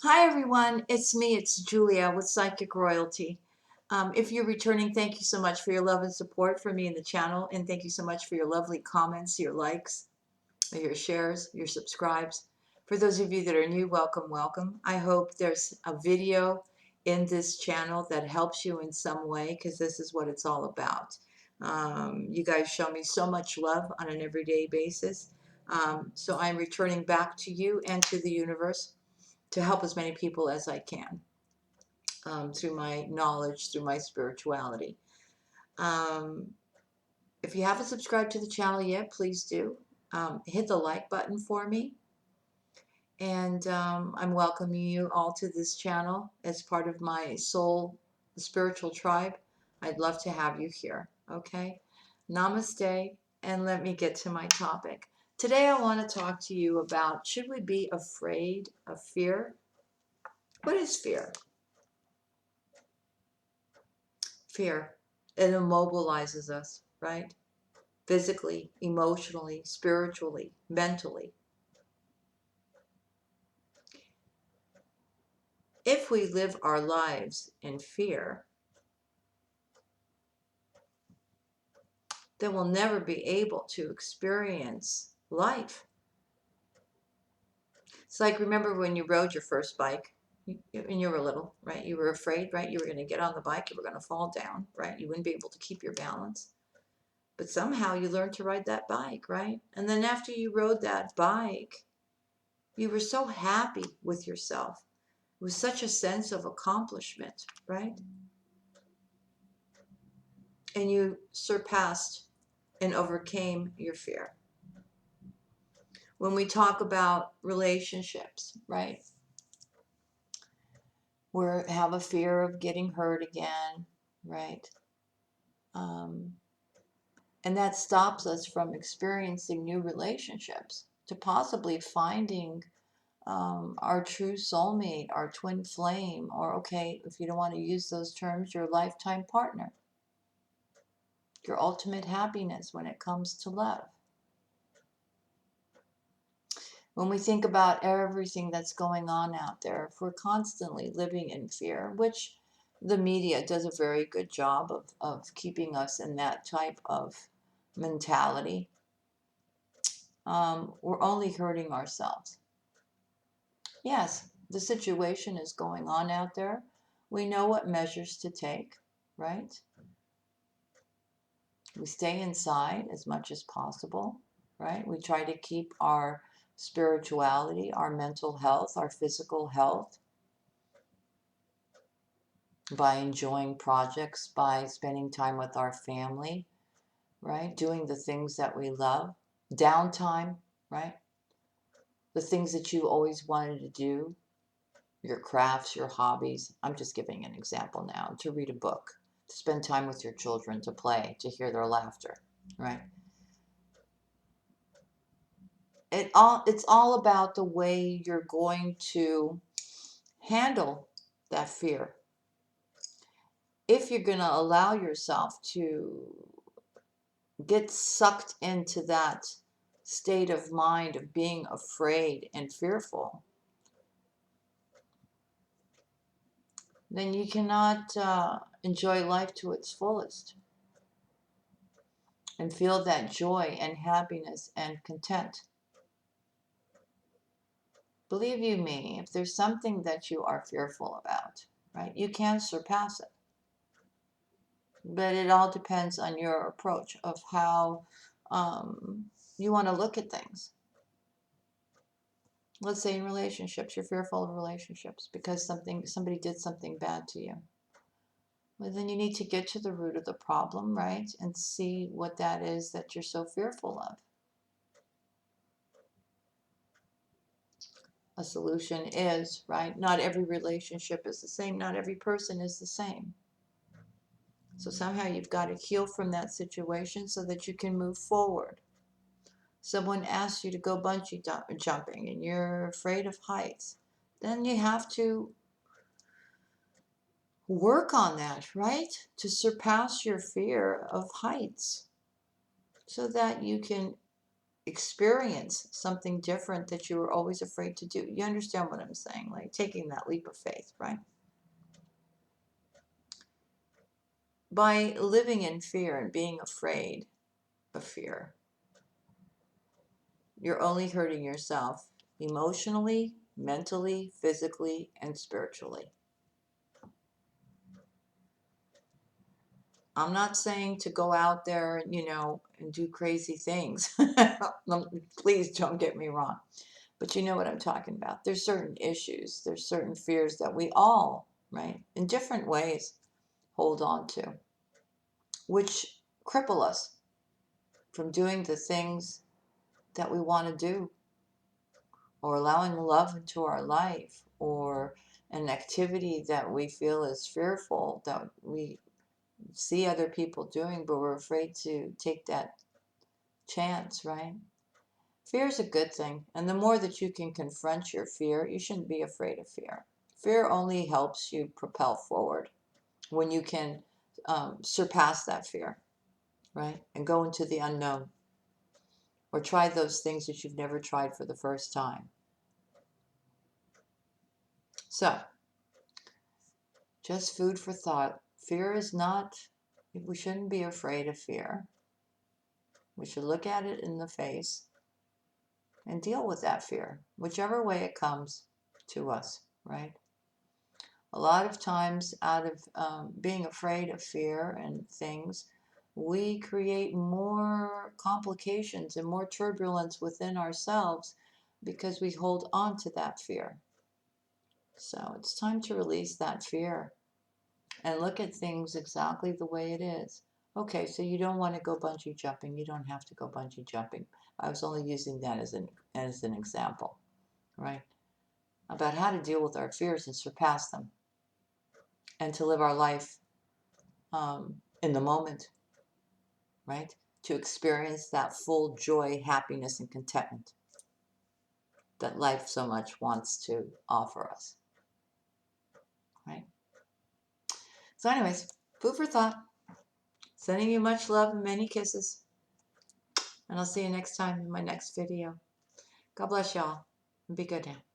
Hi everyone, it's me, it's Julia with Psychic Royalty. If you're returning, thank you so much for your love and support for me and the channel, and thank you so much for your lovely comments, your likes, your shares, your subscribes. For those of you that are new, welcome, welcome. I hope there's a video in this channel that helps you in some way, because this is what it's all about. You guys show me so much love on an everyday basis. So I'm returning back to you and to the universe to help as many people as I can through my knowledge, through my spirituality. Um, if you haven't subscribed to the channel yet, please do. Hit the like button for me. And I'm welcoming you all to this channel as part of my soul spiritual tribe. I'd love to have you here. Okay? Namaste. And let me get to my topic. Today I want to talk to you about, should we be afraid of fear? What is fear? Fear. It immobilizes us, right? Physically, emotionally, spiritually, mentally. If we live our lives in fear, then we'll never be able to experience life. It's like, remember when you rode your first bike and you were little, right? You were afraid, right? You were going to get on the bike, you were going to fall down, right? You wouldn't be able to keep your balance. But somehow you learned to ride that bike, right? And then after you rode that bike, you were so happy with yourself. It was such a sense of accomplishment, right? And you surpassed and overcame your fear. When we talk about relationships, right? We have a fear of getting hurt again, right? Um, and that stops us from experiencing new relationships, to possibly finding our true soulmate, our twin flame, or, okay, if you don't want to use those terms, your lifetime partner, your ultimate happiness when it comes to love. When we think about everything that's going on out there, if we're constantly living in fear, which the media does a very good job of keeping us in that type of mentality, we're only hurting ourselves. Yes, the situation is going on out there. We know what measures to take, right? We stay inside as much as possible, right? We try to keep our spirituality, our mental health, our physical health by enjoying projects, by spending time with our family, right? Doing the things that we love. Downtime, right? The things that you always wanted to do, your crafts, your hobbies. I'm just giving an example now. To read a book, to spend time with your children, to play, to hear their laughter, right? It's all about the way you're going to handle that fear. If you're going to allow yourself to get sucked into that state of mind of being afraid and fearful, then you cannot enjoy life to its fullest and feel that joy and happiness and content. Believe you me, if there's something that you are fearful about, right, you can surpass it. But it all depends on your approach of how you want to look at things. Let's say in relationships, you're fearful of relationships because somebody did something bad to you. Well, then you need to get to the root of the problem, right? And see what that is that you're so fearful of. A solution is, right? Not every relationship is the same. Not every person is the same. So somehow you've got to heal from that situation so that you can move forward. Someone asks you to go bungee jumping and you're afraid of heights, then you have to work on that, right? To surpass your fear of heights so that you can experience something different that you were always afraid to do. You understand what I'm saying? Like taking that leap of faith, right? By living in fear and being afraid of fear, you're only hurting yourself emotionally, mentally, physically, and spiritually. I'm not saying to go out there, and do crazy things. Please don't get me wrong. But you know what I'm talking about. There's certain issues, there's certain fears that we all, right, in different ways hold on to, which cripple us from doing the things that we want to do, or allowing love into our life, or an activity that we feel is fearful that we see other people doing, but we're afraid to take that chance, right? Fear is a good thing. And the more that you can confront your fear, you shouldn't be afraid of fear. Fear only helps you propel forward when you can surpass that fear, right? And go into the unknown, or try those things that you've never tried for the first time. So, just food for thought. Fear is not, we shouldn't be afraid of fear. We should look at it in the face and deal with that fear, whichever way it comes to us, right? A lot of times, out of being afraid of fear and things, we create more complications and more turbulence within ourselves because we hold on to that fear. So it's time to release that fear and look at things exactly the way it is. Okay, so you don't want to go bungee jumping. You don't have to go bungee jumping. I was only using that as an example, right? About how to deal with our fears and surpass them, and to live our life in the moment, right? To experience that full joy, happiness, and contentment that life so much wants to offer us, right? So, anyways, food for thought. Sending you much love and many kisses. And I'll see you next time in my next video. God bless y'all. And be good now.